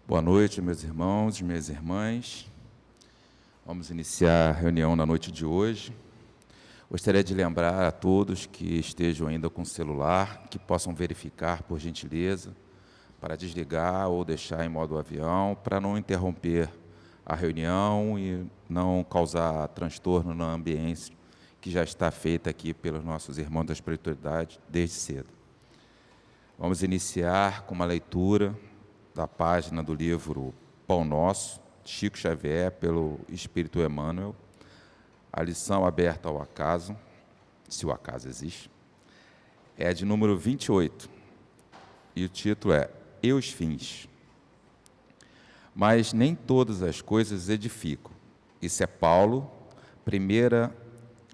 Boa noite, meus irmãos e minhas irmãs. Vamos iniciar a reunião na noite de hoje. Gostaria de lembrar a todos que estejam ainda com o celular, que possam verificar, por gentileza, para desligar ou deixar em modo avião, para não interromper a reunião e não causar transtorno na ambiência que já está feita aqui pelos nossos irmãos da espiritualidade desde cedo. Vamos iniciar com uma leitura da página do livro Pão Nosso, Chico Xavier, pelo Espírito Emmanuel, a lição aberta ao acaso, se o acaso existe, é de número 28, e o título é E os fins. Mas nem todas as coisas edificam. Isso é Paulo, primeira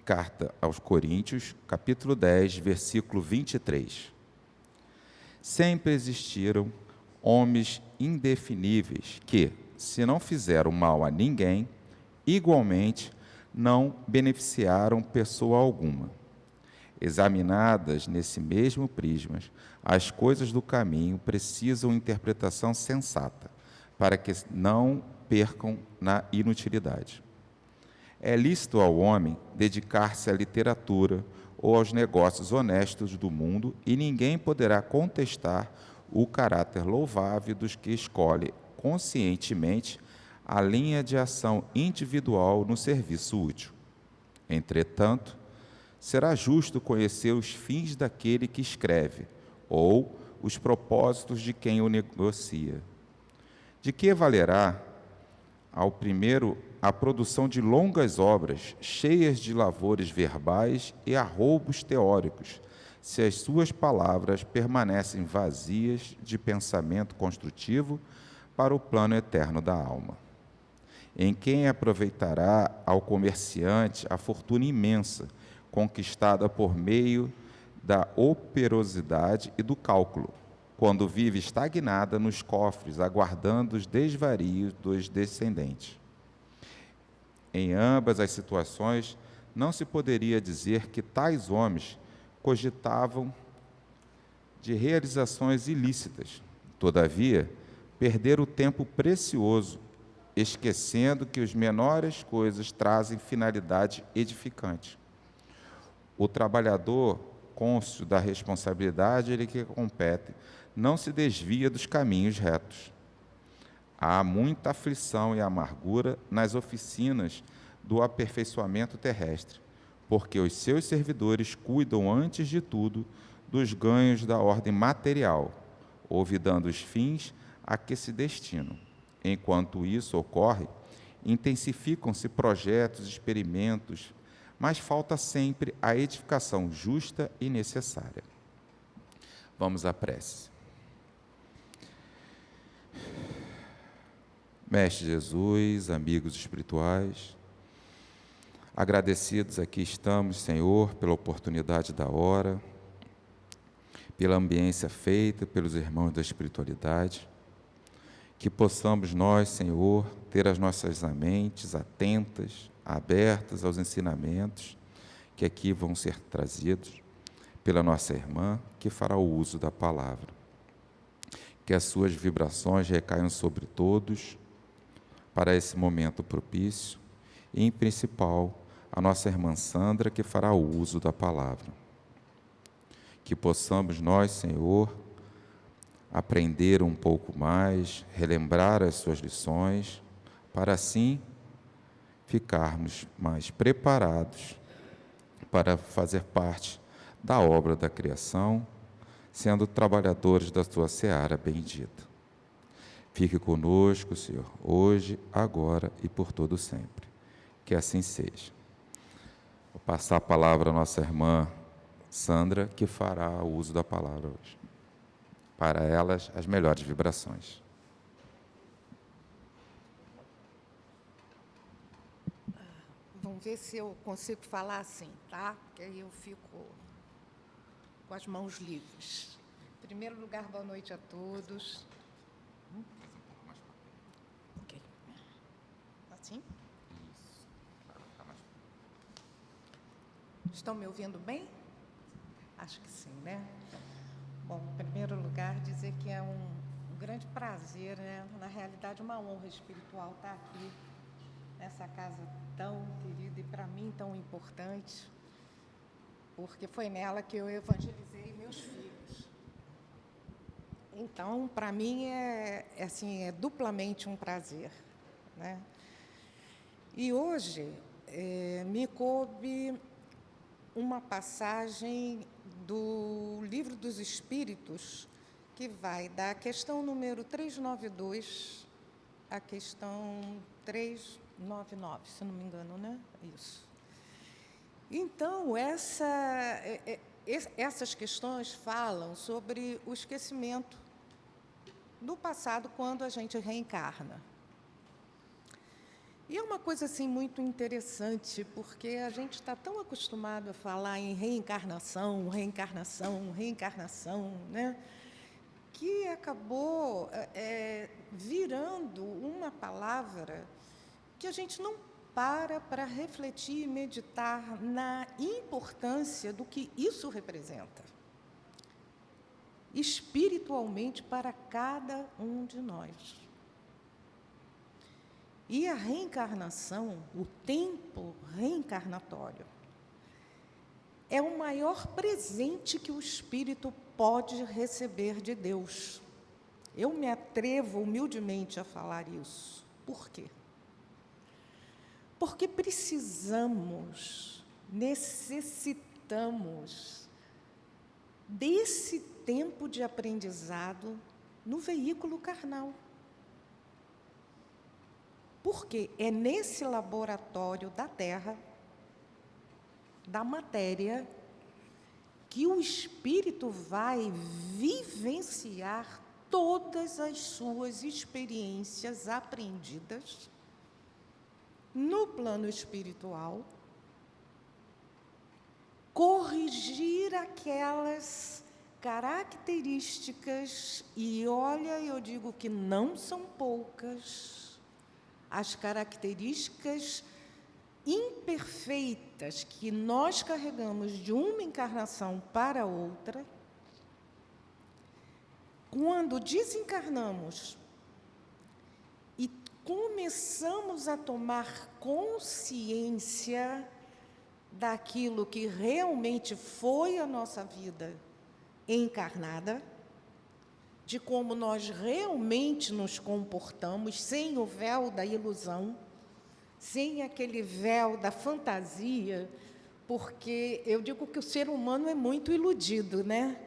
carta aos Coríntios, capítulo 10, versículo 23. Sempre existiram homens indefiníveis que, se não fizeram mal a ninguém, igualmente não beneficiaram pessoa alguma. Examinadas nesse mesmo prisma, as coisas do caminho precisam interpretação sensata, para que não percam na inutilidade. É lícito ao homem dedicar-se à literatura ou aos negócios honestos do mundo, e ninguém poderá contestar o caráter louvável dos que escolhem conscientemente a linha de ação individual no serviço útil. Entretanto, será justo conhecer os fins daquele que escreve, ou os propósitos de quem o negocia. De que valerá ao primeiro a produção de longas obras, cheias de lavores verbais e arroubos teóricos, se as suas palavras permanecem vazias de pensamento construtivo para o plano eterno da alma? Em quem aproveitará ao comerciante a fortuna imensa, conquistada por meio da operosidade e do cálculo, quando vive estagnada nos cofres, aguardando os desvarios dos descendentes? Em ambas as situações, não se poderia dizer que tais homens cogitavam de realizações ilícitas. Todavia, perderam o tempo precioso, esquecendo que as menores coisas trazem finalidade edificante. O trabalhador, cônscio da responsabilidade ele que compete, não se desvia dos caminhos retos. Há muita aflição e amargura nas oficinas do aperfeiçoamento terrestre, porque os seus servidores cuidam, antes de tudo, dos ganhos da ordem material, olvidando os fins a que se destinam. Enquanto isso ocorre, intensificam-se projetos, experimentos, mas falta sempre a edificação justa e necessária. Vamos à prece. Mestre Jesus, amigos espirituais, agradecidos aqui estamos, Senhor, pela oportunidade da hora, pela ambiência feita pelos irmãos da espiritualidade, que possamos nós, Senhor, ter as nossas mentes atentas, abertas aos ensinamentos que aqui vão ser trazidos pela nossa irmã, que fará o uso da palavra. Que as suas vibrações recaiam sobre todos, para esse momento propício, e, em principal, a nossa irmã Sandra, que fará o uso da palavra. Que possamos nós, Senhor, aprender um pouco mais, relembrar as suas lições, para assim ficarmos mais preparados para fazer parte da obra da criação, sendo trabalhadores da tua seara bendita. Fique conosco, Senhor, hoje, agora e por todo sempre. Que assim seja. Vou passar a palavra à nossa irmã Sandra, que fará o uso da palavra hoje. Para elas, as melhores vibrações. Vamos ver se eu consigo falar assim, tá? Porque aí eu fico com as mãos livres. Em primeiro lugar, boa noite a todos. Ok. Assim? Estão me ouvindo bem? Acho que sim, né? Bom, em primeiro lugar, dizer que é um um grande prazer, né? Na realidade, uma honra espiritual estar aqui, nessa casa tão querida e, para mim, tão importante, porque foi nela que eu evangelizei meus filhos. Então, para mim, é duplamente um prazer, né? E hoje me coube uma passagem do Livro dos Espíritos, que vai da questão número 392 à questão 399, se não me engano, né? Isso. Então, essas questões falam sobre o esquecimento do passado quando a gente reencarna. E é uma coisa assim muito interessante, porque a gente está tão acostumado a falar em reencarnação, reencarnação, reencarnação, né? Que acabou virando uma palavra que a gente não para refletir e meditar na importância do que isso representa espiritualmente para cada um de nós. E a reencarnação, o tempo reencarnatório, é o maior presente que o espírito pode receber de Deus. Eu me atrevo humildemente a falar isso. Por quê? Porque necessitamos desse tempo de aprendizado no veículo carnal. Porque é nesse laboratório da Terra, da matéria, que o espírito vai vivenciar todas as suas experiências aprendidas no plano espiritual, corrigir aquelas características, e olha, eu digo que não são poucas, as características imperfeitas que nós carregamos de uma encarnação para outra. Quando desencarnamos e começamos a tomar consciência daquilo que realmente foi a nossa vida encarnada, de como nós realmente nos comportamos, sem o véu da ilusão, sem aquele véu da fantasia, porque eu digo que o ser humano é muito iludido, né?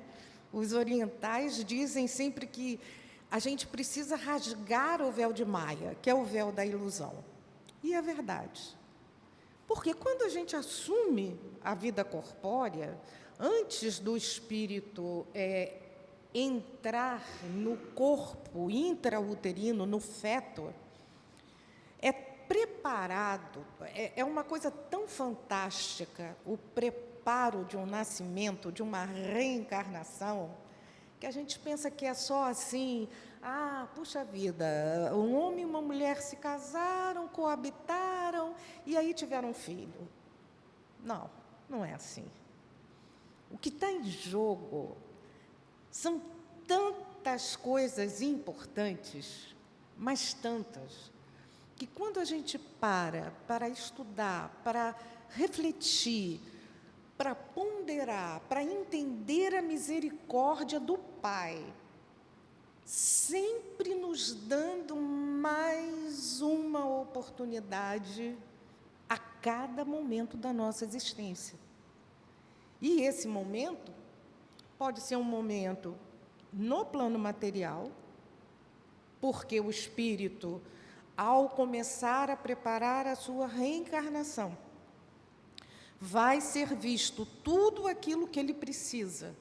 Os orientais dizem sempre que a gente precisa rasgar o véu de Maia, que é o véu da ilusão. E é verdade. Porque quando a gente assume a vida corpórea, antes do espírito entrar no corpo intrauterino, no feto, é preparado, é uma coisa tão fantástica, o preparo de um nascimento, de uma reencarnação, que a gente pensa que é só assim, puxa vida, um homem e uma mulher se casaram, coabitaram, e aí tiveram um filho. Não, não é assim. O que está em jogo são tantas coisas importantes, mas tantas, que quando a gente para estudar, para refletir, para ponderar, para entender a misericórdia do Pai, sempre nos dando mais uma oportunidade a cada momento da nossa existência. E esse momento pode ser um momento no plano material, porque o espírito, ao começar a preparar a sua reencarnação, vai ser visto tudo aquilo que ele precisa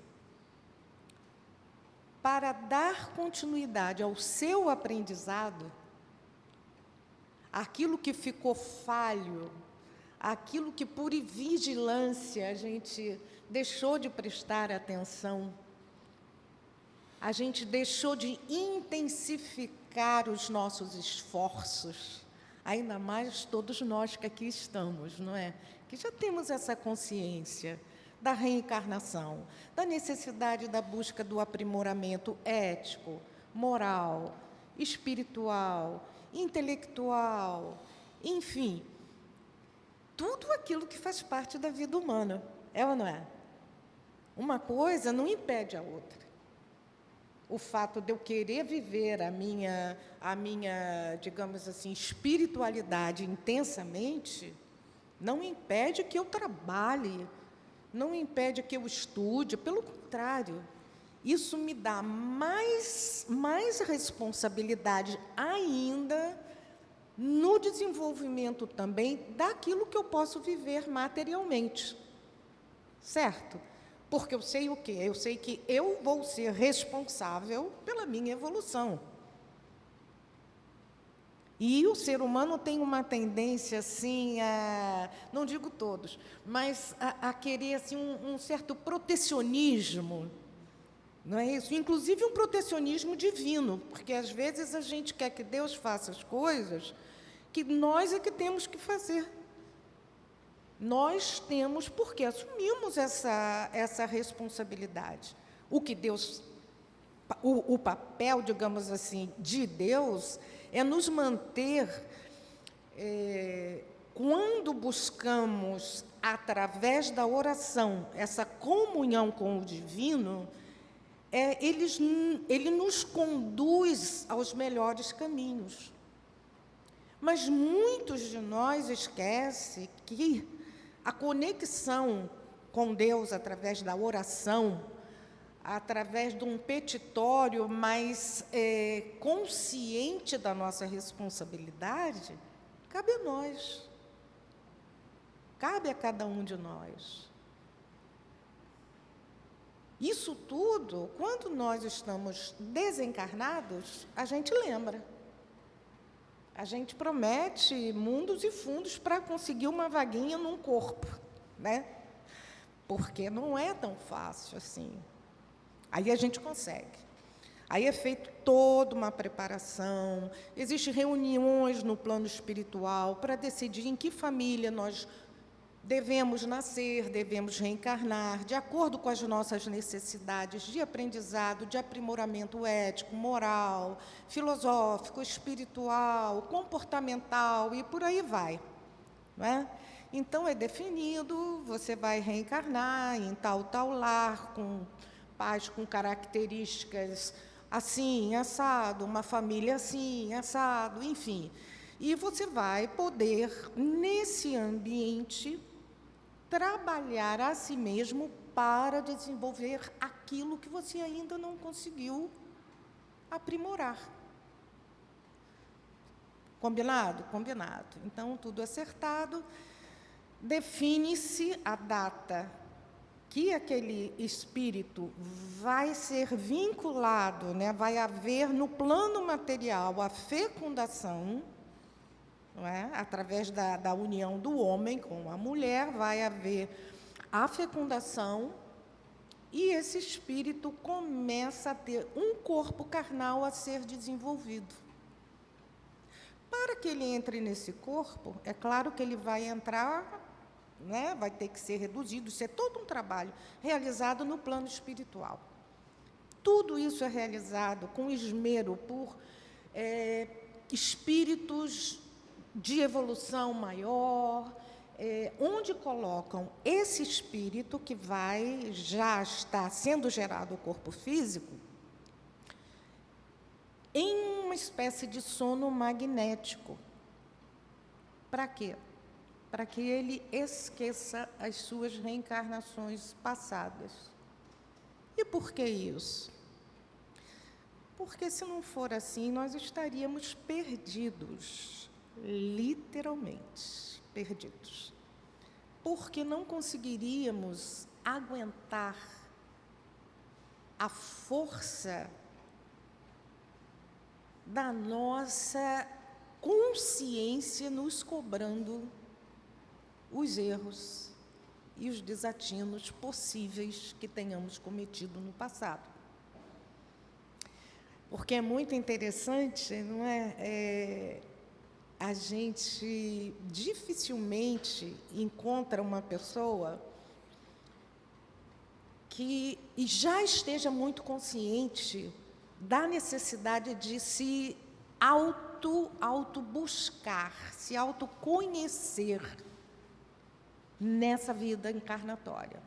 para dar continuidade ao seu aprendizado, aquilo que ficou falho, aquilo que por vigilância a gente deixou de prestar atenção, a gente deixou de intensificar os nossos esforços, ainda mais todos nós que aqui estamos, não é? Que já temos essa consciência da reencarnação, da necessidade da busca do aprimoramento ético, moral, espiritual, intelectual, enfim, tudo aquilo que faz parte da vida humana, é ou não é? Uma coisa não impede a outra. O fato de eu querer viver a minha, digamos assim, espiritualidade intensamente, não impede que eu trabalhe, não impede que eu estude, pelo contrário, isso me dá mais responsabilidade ainda no desenvolvimento também daquilo que eu posso viver materialmente, certo? Porque eu sei o quê? Eu sei que eu vou ser responsável pela minha evolução. E o ser humano tem uma tendência, assim, não digo todos, mas a querer assim, um certo protecionismo, não é isso? Inclusive um protecionismo divino, porque às vezes a gente quer que Deus faça as coisas que nós é que temos que fazer. Nós temos, porque assumimos essa responsabilidade. O que Deus, o papel, digamos assim, de Deus é nos manter, quando buscamos, através da oração, essa comunhão com o divino, ele nos conduz aos melhores caminhos. Mas muitos de nós esquecem que a conexão com Deus através da oração, através de um petitório mais consciente da nossa responsabilidade, cabe a nós, cabe a cada um de nós. Isso tudo, quando nós estamos desencarnados, a gente lembra. A gente promete mundos e fundos para conseguir uma vaguinha num corpo, né? Porque não é tão fácil assim. Aí a gente consegue. Aí é feito toda uma preparação, existem reuniões no plano espiritual para decidir em que família nós devemos nascer, devemos reencarnar, de acordo com as nossas necessidades de aprendizado, de aprimoramento ético, moral, filosófico, espiritual, comportamental e por aí vai, não é? Então, é definido, você vai reencarnar em tal lar, com pais com características assim, assado, uma família assim, assado, enfim. E você vai poder, nesse ambiente, trabalhar a si mesmo para desenvolver aquilo que você ainda não conseguiu aprimorar. Combinado? Combinado. Então, tudo acertado. Define-se a data que aquele espírito vai ser vinculado, né? Vai haver no plano material a fecundação, não é? Através da união do homem com a mulher, vai haver a fecundação e esse espírito começa a ter um corpo carnal a ser desenvolvido. Para que ele entre nesse corpo, é claro que ele vai entrar, né? Vai ter que ser reduzido, isso é todo um trabalho realizado no plano espiritual. Tudo isso é realizado com esmero por espíritos de evolução maior, onde colocam esse espírito que já está sendo gerado o corpo físico, em uma espécie de sono magnético. Para quê? Para que ele esqueça as suas reencarnações passadas. E por que isso? Porque, se não for assim, nós estaríamos perdidos, literalmente perdidos. Porque não conseguiríamos aguentar a força da nossa consciência nos cobrando os erros e os desatinos possíveis que tenhamos cometido no passado. Porque é muito interessante, não é? A gente dificilmente encontra uma pessoa que já esteja muito consciente da necessidade de se auto-buscar, se autoconhecer nessa vida encarnatória.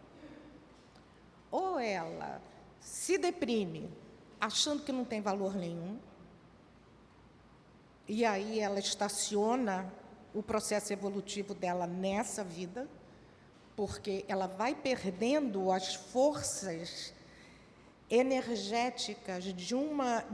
Ou ela se deprime, achando que não tem valor nenhum, e aí ela estaciona o processo evolutivo dela nessa vida, porque ela vai perdendo as forças energéticas de uma,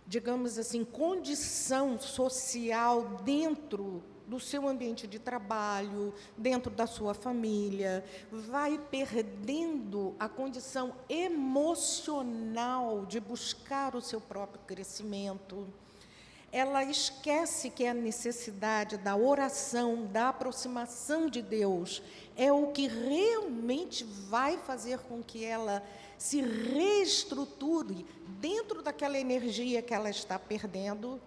digamos assim, condição social dentro do seu ambiente de trabalho, dentro da sua família, vai perdendo a condição emocional de buscar o seu próprio crescimento. Ela esquece que a necessidade da oração, da aproximação de Deus, é o que realmente vai fazer com que ela se reestruture dentro daquela energia que ela está perdendo.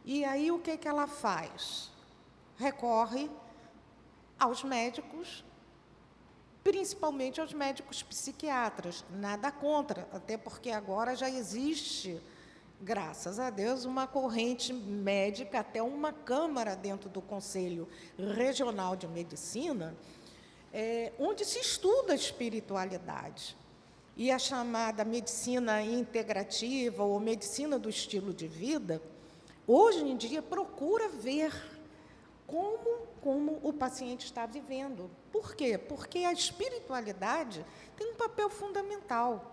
E aí o que ela faz? Recorre aos médicos, principalmente aos médicos psiquiatras. Nada contra, até porque agora já existe, graças a Deus, uma corrente médica, até uma câmara dentro do Conselho Regional de Medicina, onde se estuda a espiritualidade. E a chamada medicina integrativa ou medicina do estilo de vida, hoje em dia procura ver como o paciente está vivendo. Por quê? Porque a espiritualidade tem um papel fundamental.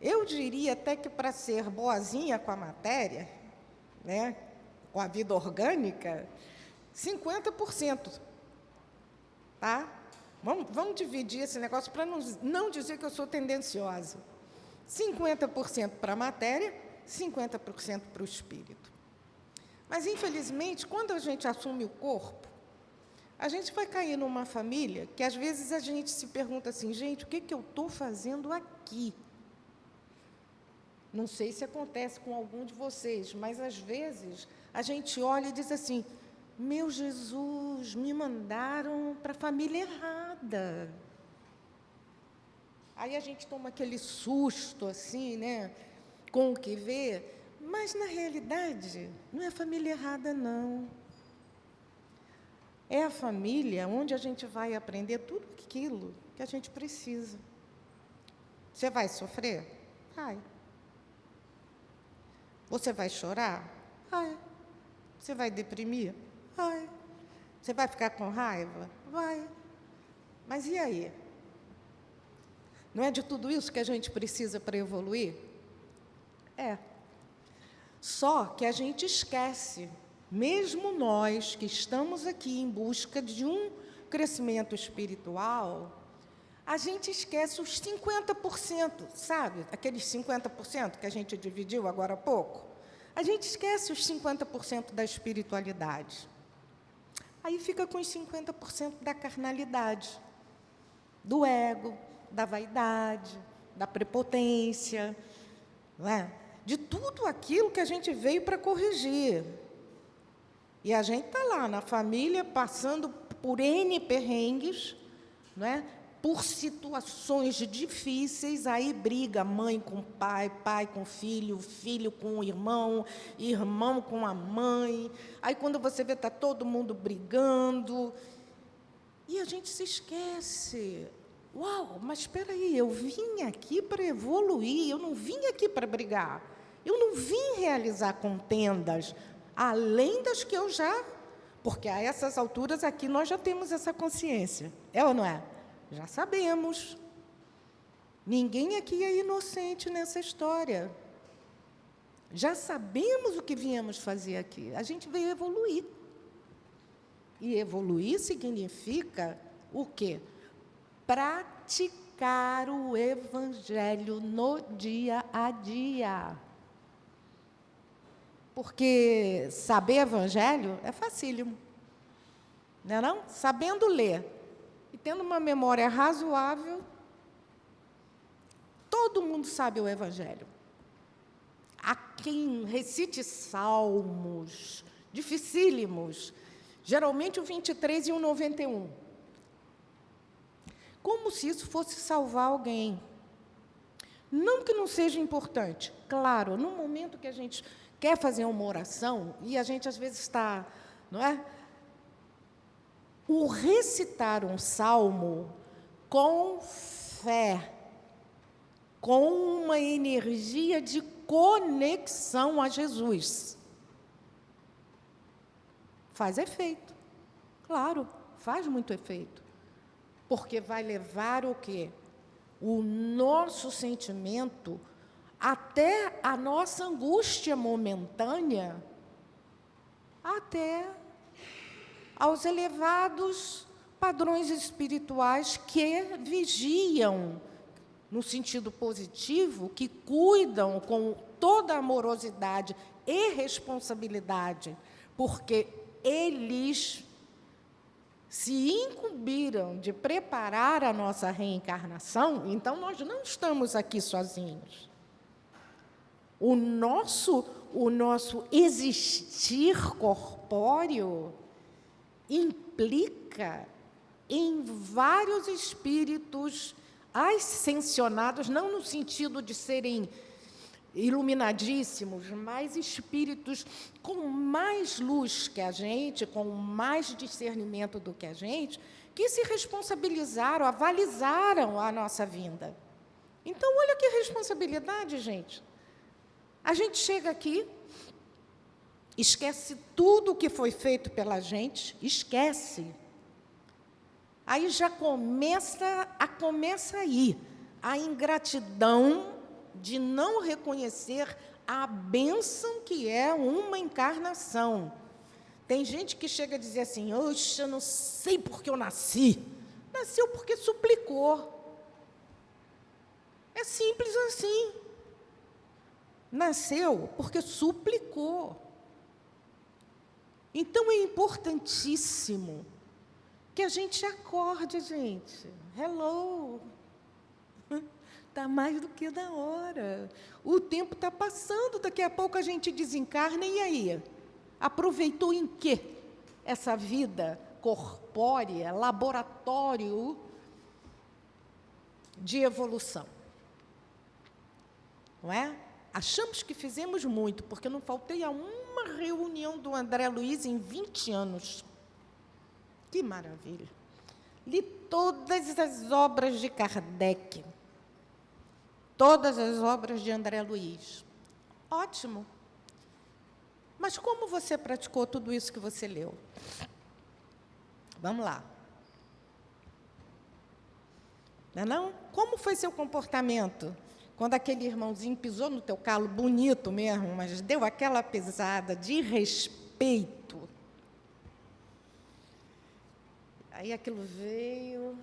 Eu diria até que para ser boazinha com a matéria, né, com a vida orgânica, 50%. Tá? Vamos dividir esse negócio para não dizer que eu sou tendenciosa. 50% para a matéria, 50% para o espírito. Mas, infelizmente, quando a gente assume o corpo, a gente vai cair numa família que, às vezes, a gente se pergunta assim, gente, o que eu estou fazendo aqui? Não sei se acontece com algum de vocês, mas, às vezes, a gente olha e diz assim, meu Jesus, me mandaram para a família errada. Aí a gente toma aquele susto, assim, né, com o que vê, mas, na realidade, não é a família errada, não. É a família onde a gente vai aprender tudo aquilo que a gente precisa. Você vai sofrer? Vai. Você vai chorar? Vai. Você vai deprimir? Vai. Você vai ficar com raiva? Vai. Mas e aí? Não é de tudo isso que a gente precisa para evoluir? É. Só que a gente esquece, mesmo nós que estamos aqui em busca de um crescimento espiritual, a gente esquece os 50%, sabe? Aqueles 50% que a gente dividiu agora há pouco. A gente esquece os 50% da espiritualidade. Aí fica com os 50% da carnalidade, do ego, da vaidade, da prepotência, não é? De tudo aquilo que a gente veio para corrigir. E a gente está lá na família, passando por N perrengues, não é? Por situações difíceis, aí briga mãe com pai, pai com filho, filho com irmão, irmão com a mãe. Aí, quando você vê, está todo mundo brigando. E a gente se esquece. Uau, mas espera aí, eu vim aqui para evoluir, eu não vim aqui para brigar. Eu não vim realizar contendas, além das que eu já... Porque a essas alturas aqui nós já temos essa consciência. É ou não é? Já sabemos. Ninguém aqui é inocente nessa história. Já sabemos o que viemos fazer aqui. A gente veio evoluir. E evoluir significa o quê? Praticar o Evangelho no dia a dia. Porque saber Evangelho é facílimo. Não é não? Sabendo ler e tendo uma memória razoável, todo mundo sabe o Evangelho. Há quem recite salmos dificílimos, geralmente o 23 e o 91. Como se isso fosse salvar alguém. Não que não seja importante. Claro, no momento que a gente quer fazer uma oração, e a gente às vezes está, não é? O recitar um salmo com fé, com uma energia de conexão a Jesus, faz efeito. Claro, faz muito efeito. Porque vai levar o quê? O nosso sentimento, até a nossa angústia momentânea, até aos elevados padrões espirituais que vigiam, no sentido positivo, que cuidam com toda amorosidade e responsabilidade, porque eles se incumbiram de preparar a nossa reencarnação, então nós não estamos aqui sozinhos. O nosso existir corpóreo implica em vários espíritos ascensionados, não no sentido de serem iluminadíssimos, mas espíritos com mais luz que a gente, com mais discernimento do que a gente, que se responsabilizaram, avalizaram a nossa vinda. Então, olha que responsabilidade, gente. A gente chega aqui, esquece tudo o que foi feito pela gente, esquece. Aí já começa aí a ingratidão de não reconhecer a bênção que é uma encarnação. Tem gente que chega a dizer assim, oxe, eu não sei por que eu nasci. Nasceu porque suplicou. É simples assim. Nasceu porque suplicou. Então, é importantíssimo que a gente acorde, gente. Hello! Está mais do que da hora. O tempo está passando, daqui a pouco a gente desencarna, e aí? Aproveitou em quê? Essa vida corpórea, laboratório de evolução. Não é? Achamos que fizemos muito, porque não faltei a uma reunião do André Luiz em 20 anos. Que maravilha! Li todas as obras de Kardec, todas as obras de André Luiz. Ótimo. Mas como você praticou tudo isso que você leu? Vamos lá. Não é não? Como foi seu comportamento? Quando aquele irmãozinho pisou no teu calo, bonito mesmo, mas deu aquela pisada de respeito. Aí aquilo veio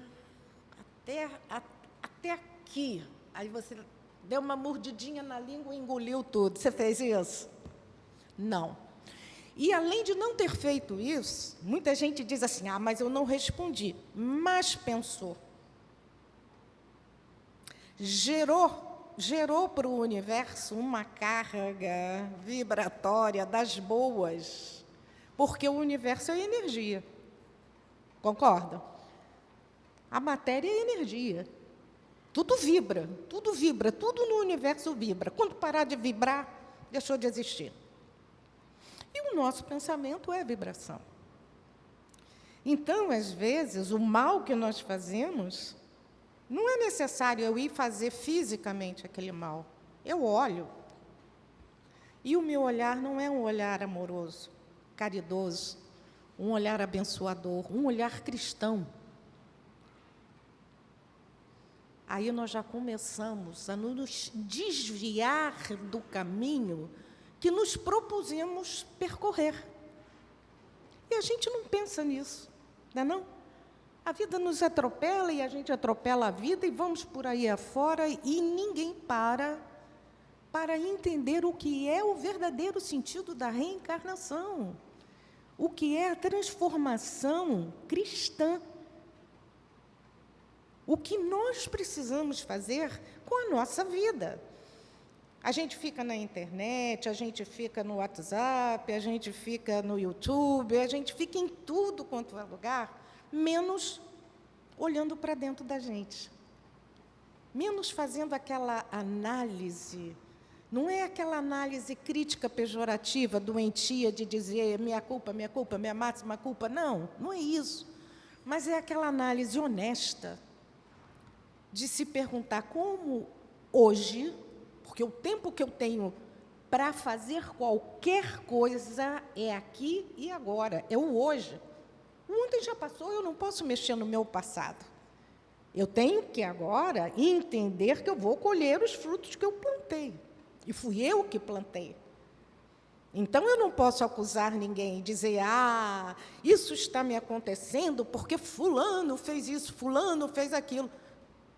até aqui. Aí você deu uma mordidinha na língua e engoliu tudo. Você fez isso? Não. E, além de não ter feito isso, muita gente diz assim, mas eu não respondi. Mas pensou. Gerou para o universo uma carga vibratória das boas, porque o universo é energia. Concordam? A matéria é energia. Tudo vibra, tudo no universo vibra. Quando parar de vibrar, deixou de existir. E o nosso pensamento é vibração. Então, às vezes, o mal que nós fazemos, não é necessário eu ir fazer fisicamente aquele mal. Eu olho. E o meu olhar não é um olhar amoroso, caridoso, um olhar abençoador, um olhar cristão. Aí nós já começamos a nos desviar do caminho que nos propusemos percorrer. E a gente não pensa nisso, não é não? A vida nos atropela e a gente atropela a vida e vamos por aí afora e ninguém para entender o que é o verdadeiro sentido da reencarnação, o que é a transformação cristã. O que nós precisamos fazer com a nossa vida. A gente fica na internet, a gente fica no WhatsApp, a gente fica no YouTube, a gente fica em tudo quanto é lugar, menos olhando para dentro da gente. menos fazendo aquela análise. Não é aquela análise crítica pejorativa, doentia, de dizer minha culpa, minha máxima culpa. Não, não é isso. Mas é aquela análise honesta de se perguntar como hoje, porque o tempo que eu tenho para fazer qualquer coisa é aqui e agora, é o hoje. O ontem já passou, eu não posso mexer no meu passado. Eu tenho que agora entender que eu vou colher os frutos que eu plantei. E fui eu que plantei. Então, eu não posso acusar ninguém e dizer, isso está me acontecendo porque fulano fez isso, fulano fez aquilo.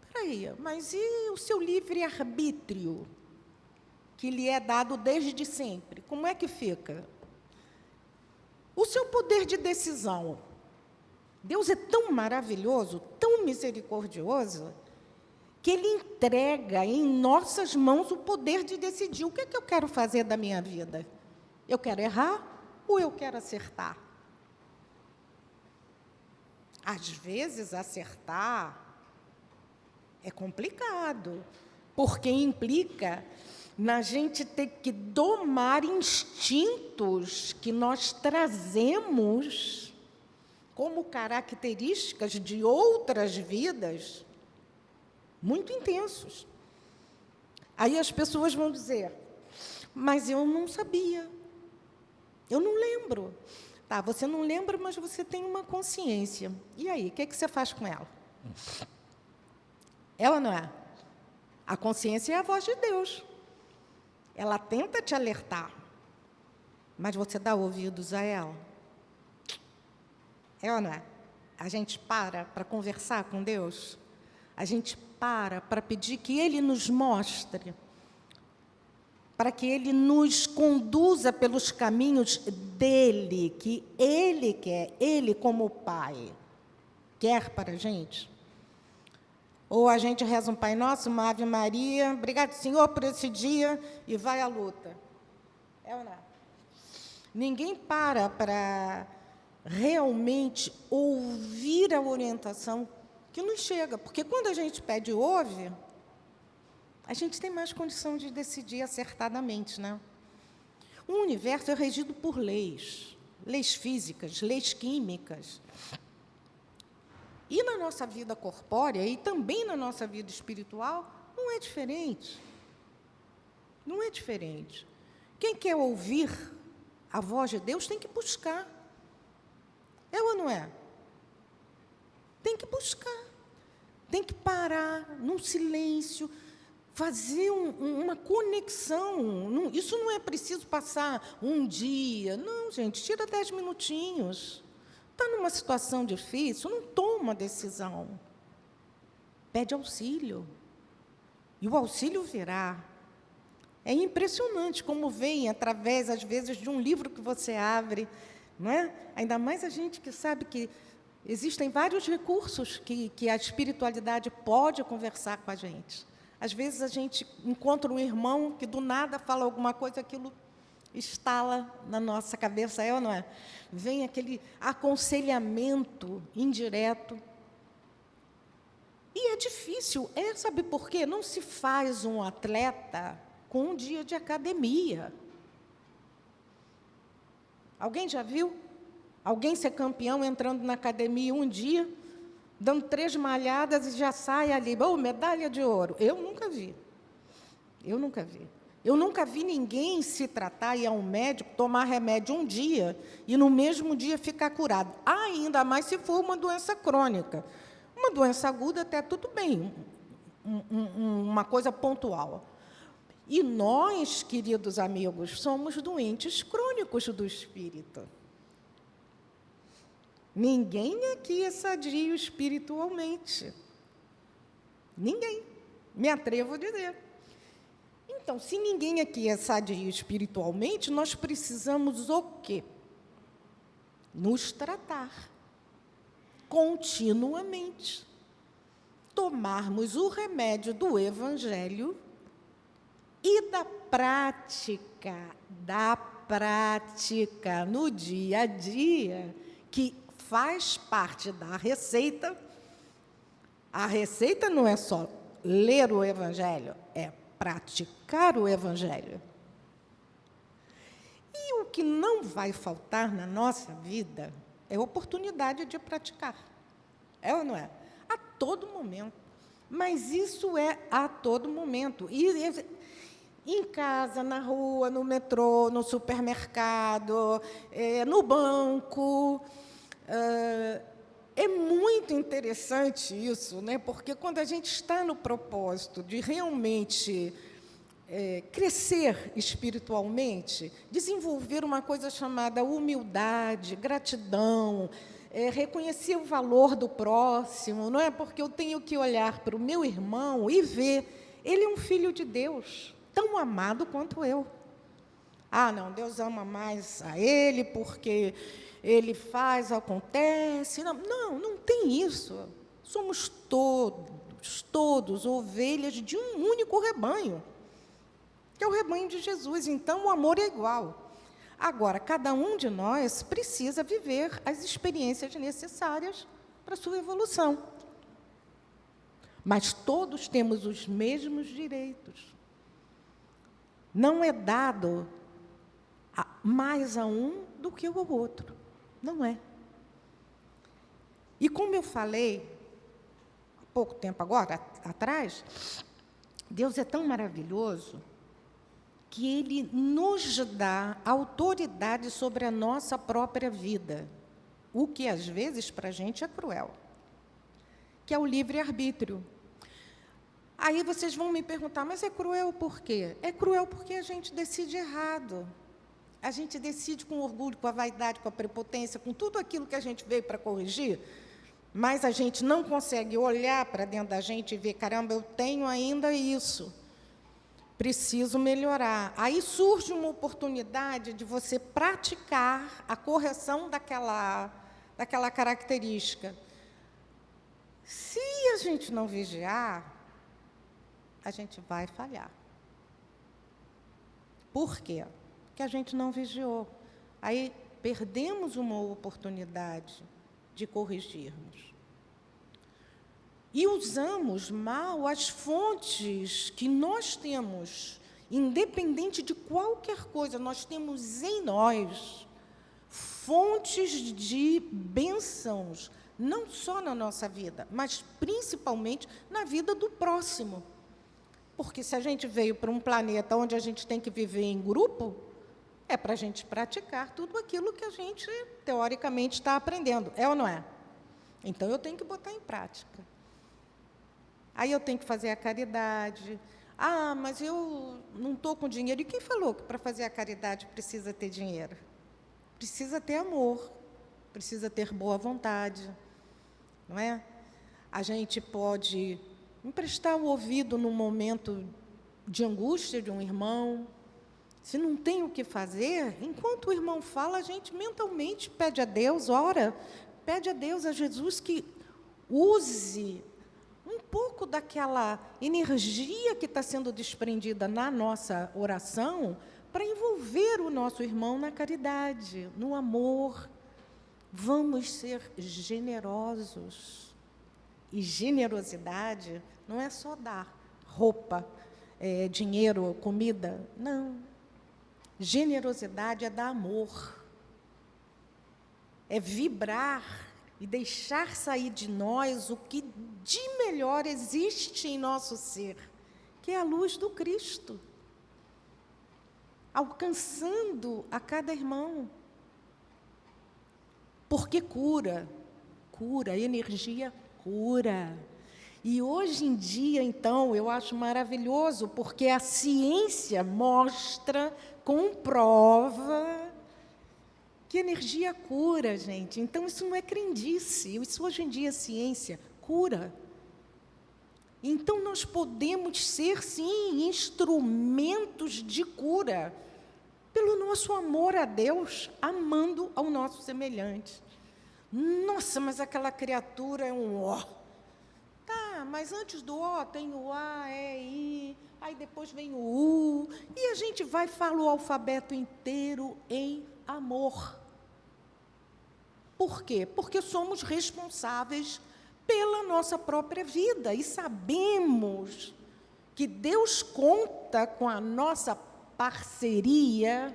Espera aí, mas e o seu livre-arbítrio, que lhe é dado desde sempre? Como é que fica? O seu poder de decisão. Deus é tão maravilhoso, tão misericordioso, que Ele entrega em nossas mãos o poder de decidir o que é que eu quero fazer da minha vida. Eu quero errar ou eu quero acertar? Às vezes, acertar é complicado, porque implica na gente ter que domar instintos que nós trazemos como características de outras vidas muito intensos. Aí as pessoas vão dizer, mas eu não sabia, eu não lembro. Tá, você não lembra, mas você tem uma consciência. E aí, o que você faz com ela? Ela não é? A consciência é a voz de Deus. Ela tenta te alertar, mas você dá ouvidos a ela? É ou não é? A gente para conversar com Deus? A gente para pedir que Ele nos mostre, para que Ele nos conduza pelos caminhos dEle, que Ele quer, Ele como Pai, quer para a gente? Ou a gente reza um Pai Nosso, uma Ave Maria, obrigado, Senhor, por esse dia, e vai à luta. É ou não? Ninguém para realmente ouvir a orientação que nos chega, porque quando a gente pede e ouve, a gente tem mais condição de decidir acertadamente, né? O universo é regido por leis, leis físicas, leis químicas. E na nossa vida corpórea e também na nossa vida espiritual, não é diferente. Não é diferente. Quem quer ouvir a voz de Deus tem que buscar. É ou não é? Tem que buscar. Tem que parar num silêncio, fazer uma conexão. Isso não é preciso passar um dia. Não, gente, tira 10 minutinhos. Está numa situação difícil, não toma decisão. Pede auxílio. E o auxílio virá. É impressionante como vem através, às vezes, de um livro que você abre, não é? Ainda mais a gente que sabe que existem vários recursos que a espiritualidade pode conversar com a gente. Às vezes, a gente encontra um irmão que, do nada, fala alguma coisa, aquilo estala na nossa cabeça, é ou não é? Vem aquele aconselhamento indireto. E é difícil, sabe por quê? Não se faz um atleta com um dia de academia. Alguém já viu? Alguém ser campeão entrando na academia um dia, dando 3 malhadas e já sai ali, medalha de ouro. Eu nunca vi. Eu nunca vi. Eu nunca vi ninguém se tratar, ir a um médico, tomar remédio um dia e, no mesmo dia, ficar curado. Ainda mais se for uma doença crônica. Uma doença aguda, até tudo bem, uma coisa pontual. E nós, queridos amigos, somos doentes crônicos do espírito. Ninguém aqui é sadio espiritualmente. Ninguém. Me atrevo a dizer. Então, se ninguém aqui é sadio espiritualmente, nós precisamos o quê? Nos tratar continuamente. Tomarmos o remédio do Evangelho e da prática no dia a dia, que faz parte da receita. A receita não é só ler o Evangelho, é praticar o Evangelho. E o que não vai faltar na nossa vida é oportunidade de praticar. É ou não é? A todo momento. Mas isso é a todo momento. E em casa, na rua, no metrô, no supermercado, no banco. É muito interessante isso, né? Porque quando a gente está no propósito de realmente crescer espiritualmente, desenvolver uma coisa chamada humildade, gratidão, reconhecer o valor do próximo, não é? Porque eu tenho que olhar para o meu irmão e ver, ele é um filho de Deus, tão amado quanto eu. Ah, não, Deus ama mais a ele porque ele faz, acontece. Não tem isso. Somos todos ovelhas de um único rebanho, que é o rebanho de Jesus. Então, o amor é igual. Agora, cada um de nós precisa viver as experiências necessárias para a sua evolução. Mas todos temos os mesmos direitos. Não é dado mais a um do que ao outro. Não é. E como eu falei, há pouco tempo agora, atrás, Deus é tão maravilhoso que Ele nos dá autoridade sobre a nossa própria vida, o que, às vezes, para a gente é cruel, que é o livre-arbítrio. Aí vocês vão me perguntar, mas é cruel por quê? É cruel porque a gente decide errado. A gente decide com orgulho, com a vaidade, com a prepotência, com tudo aquilo que a gente veio para corrigir, mas a gente não consegue olhar para dentro da gente e ver, caramba, eu tenho ainda isso, preciso melhorar. Aí surge uma oportunidade de você praticar a correção daquela característica. Se a gente não vigiar, a gente vai falhar. Por quê? Porque a gente não vigiou. Aí perdemos uma oportunidade de corrigirmos. E usamos mal as fontes que nós temos, independente de qualquer coisa, nós temos em nós fontes de bênçãos, não só na nossa vida, mas principalmente na vida do próximo. Porque se a gente veio para um planeta onde a gente tem que viver em grupo, é para a gente praticar tudo aquilo que a gente, teoricamente, está aprendendo. É ou não é? Então, eu tenho que botar em prática. Aí eu tenho que fazer a caridade. Ah, mas eu não estou com dinheiro. E quem falou que para fazer a caridade precisa ter dinheiro? Precisa ter amor, precisa ter boa vontade, não é? A gente pode emprestar o ouvido num momento de angústia de um irmão. Se não tem o que fazer, enquanto o irmão fala, a gente mentalmente pede a Deus, ora, pede a Deus, a Jesus, que use um pouco daquela energia que está sendo desprendida na nossa oração para envolver o nosso irmão na caridade, no amor. Vamos ser generosos. E generosidade não é só dar roupa, dinheiro, comida. Não. Generosidade é dar amor. É vibrar e deixar sair de nós o que de melhor existe em nosso ser, que é a luz do Cristo, alcançando a cada irmão. Porque cura, energia cura. E hoje em dia, então, eu acho maravilhoso, porque a ciência mostra, comprova que energia cura, gente. Então, isso não é crendice, isso hoje em dia é ciência, cura. Então, nós podemos ser, sim, instrumentos de cura, pelo nosso amor a Deus, amando ao nosso semelhante. Nossa, mas aquela criatura é um ó. Tá, mas antes do ó tem o A, E, I, aí depois vem o U, e a gente vai falar o alfabeto inteiro em amor. Por quê? Porque somos responsáveis pela nossa própria vida. E sabemos que Deus conta com a nossa parceria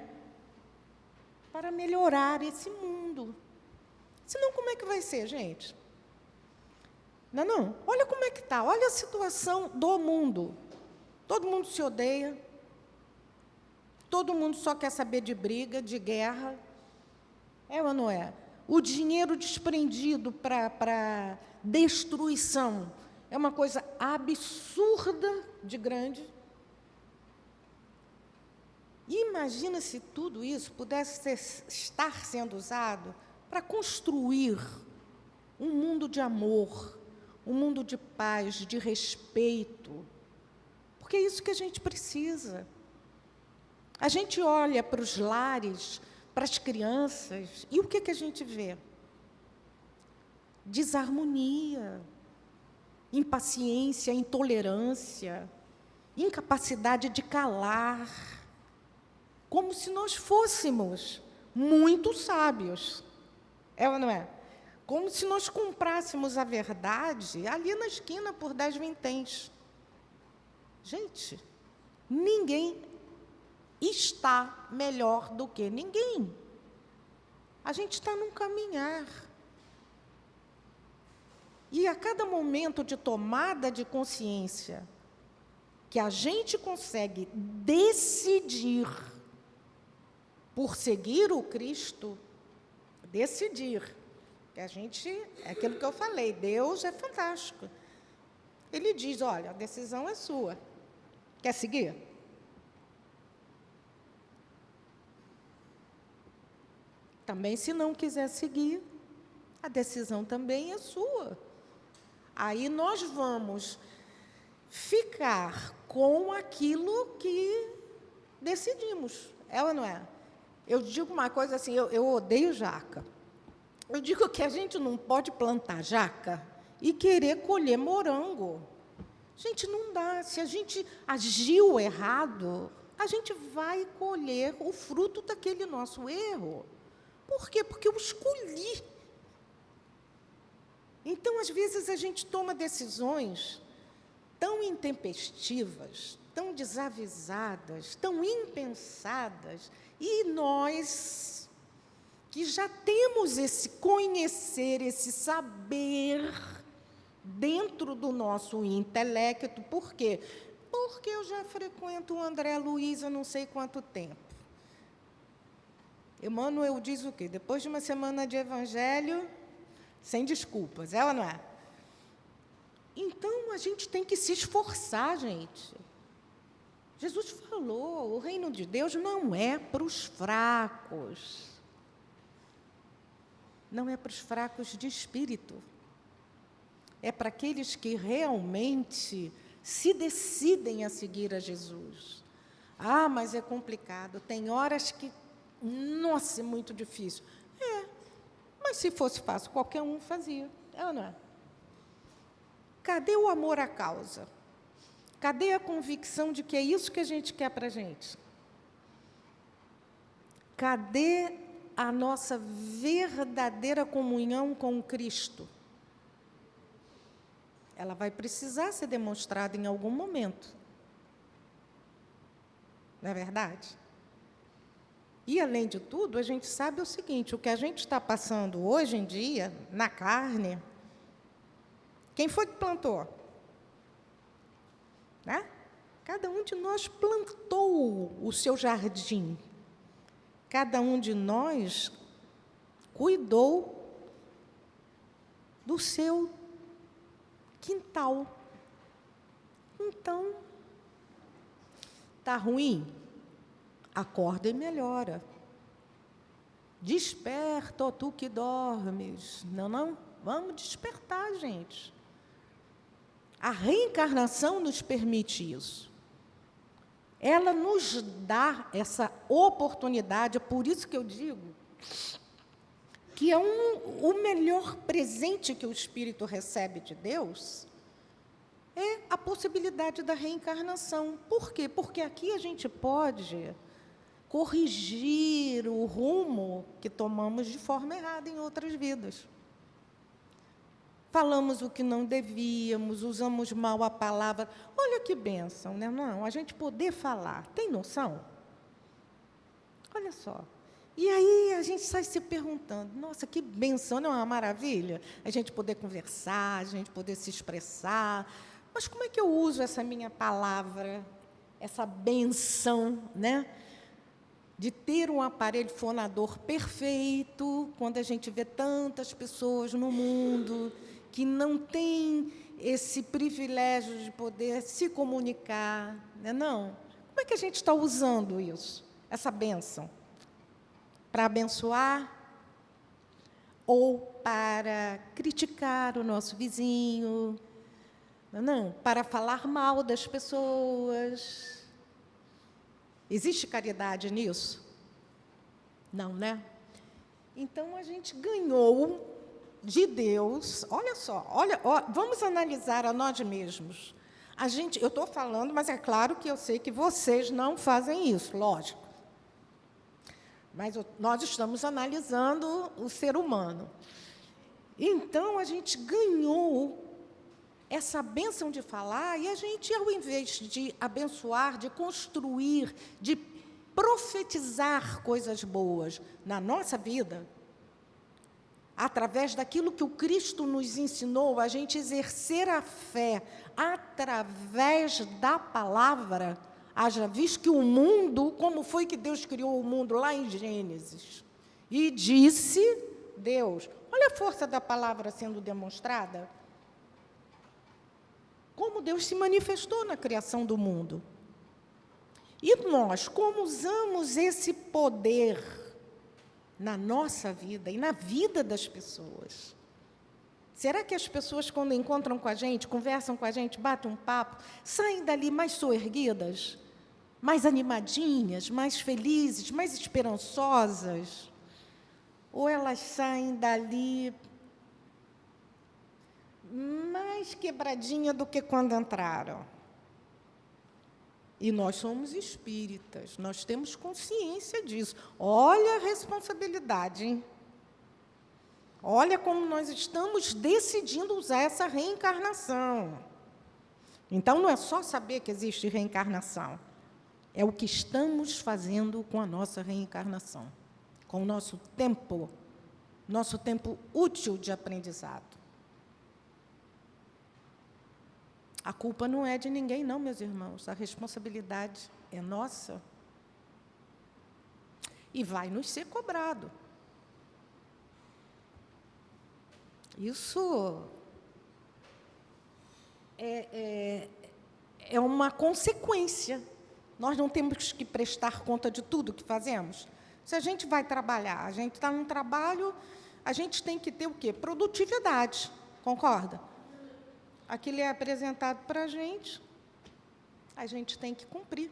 para melhorar esse mundo. Senão, como é que vai ser, gente? Não. Olha como é que está. Olha a situação do mundo. Todo mundo se odeia. Todo mundo só quer saber de briga, de guerra. É ou não é? O dinheiro desprendido para destruição é uma coisa absurda de grande. Imagina se tudo isso pudesse estar sendo usado para construir um mundo de amor, um mundo de paz, de respeito. Porque é isso que a gente precisa. A gente olha para os lares, para as crianças, e o que a gente vê? Desarmonia, impaciência, intolerância, incapacidade de calar, como se nós fôssemos muito sábios. É ou não é? Como se nós comprássemos a verdade ali na esquina por 10 vinténs. Gente, ninguém está melhor do que ninguém. A gente está num caminhar. E a cada momento de tomada de consciência que a gente consegue decidir por seguir o Cristo, decidir, que a gente, é aquilo que eu falei, Deus é fantástico. Ele diz, olha, a decisão é sua. Quer seguir? Também, se não quiser seguir, a decisão também é sua. Aí nós vamos ficar com aquilo que decidimos. É ou não é? Eu digo uma coisa assim, eu odeio jaca. Eu digo que a gente não pode plantar jaca e querer colher morango. Gente, não dá. Se a gente agiu errado, a gente vai colher o fruto daquele nosso erro. Por quê? Porque eu escolhi. Então, às vezes, a gente toma decisões tão intempestivas, tão desavisadas, tão impensadas, e nós, que já temos esse conhecer, esse saber dentro do nosso intelecto, por quê? Porque eu já frequento o André Luiz há não sei quanto tempo. Emmanuel diz o quê? Depois de uma semana de evangelho, sem desculpas, é ou não é? Então, a gente tem que se esforçar, gente. Jesus falou, o reino de Deus não é para os fracos. Não é para os fracos de espírito. É para aqueles que realmente se decidem a seguir a Jesus. Ah, mas é complicado. Tem horas que, nossa, é muito difícil. Mas se fosse fácil, qualquer um fazia. É ou não é? Cadê o amor à causa? Cadê a convicção de que é isso que a gente quer para a gente? Cadê a nossa verdadeira comunhão com Cristo? Ela vai precisar ser demonstrada em algum momento. Não é verdade? E, além de tudo, a gente sabe o seguinte, o que a gente está passando hoje em dia, na carne, quem foi que plantou? Né? Cada um de nós plantou o seu jardim. Cada um de nós cuidou do seu quintal. Então, está ruim? Acorda e melhora. Desperta, ó tu que dormes. Não? Vamos despertar, gente. A reencarnação nos permite isso. Ela nos dá essa oportunidade, é por isso que eu digo que é o melhor presente que o espírito recebe de Deus é a possibilidade da reencarnação. Por quê? Porque aqui a gente pode corrigir o rumo que tomamos de forma errada em outras vidas. falamos o que não devíamos, usamos mal a palavra. Olha que bênção, né? Não, a gente poder falar. Tem noção? Olha só. E aí a gente sai se perguntando, nossa, que bênção, não é uma maravilha? A gente poder conversar, a gente poder se expressar. Mas como é que eu uso essa minha palavra, essa bênção, né? De ter um aparelho fonador perfeito, quando a gente vê tantas pessoas no mundo que não têm esse privilégio de poder se comunicar, né? Não. Como é que a gente está usando isso, essa bênção? Para abençoar ou para criticar o nosso vizinho? Não, para falar mal das pessoas. Existe caridade nisso? Não, né? Então, a gente ganhou de Deus, olha só, vamos analisar a nós mesmos. Eu estou falando, mas é claro que eu sei que vocês não fazem isso, lógico. Mas nós estamos analisando o ser humano. Então, a gente ganhou essa bênção de falar, e a gente, ao invés de abençoar, de construir, de profetizar coisas boas na nossa vida, através daquilo que o Cristo nos ensinou, a gente exercer a fé através da palavra. Haja visto que o mundo, como foi que Deus criou o mundo lá em Gênesis? E disse Deus. Olha a força da palavra sendo demonstrada. Como Deus se manifestou na criação do mundo. E nós, como usamos esse poder na nossa vida e na vida das pessoas? Será que as pessoas, quando encontram com a gente, conversam com a gente, batem um papo, saem dali mais soerguidas, mais animadinhas, mais felizes, mais esperançosas? Ou elas saem dali mais quebradinha do que quando entraram? E nós somos espíritas, nós temos consciência disso. Olha a responsabilidade, hein? Olha como nós estamos decidindo usar essa reencarnação. Então, não é só saber que existe reencarnação, é o que estamos fazendo com a nossa reencarnação, com o nosso tempo útil de aprendizado. A culpa não é de ninguém, não, meus irmãos. A responsabilidade é nossa. E vai nos ser cobrado. Isso é uma consequência. Nós não temos que prestar conta de tudo que fazemos. Se a gente vai trabalhar, a gente está num trabalho, a gente tem que ter o quê? Produtividade. Concorda? Aquilo é apresentado para a gente tem que cumprir.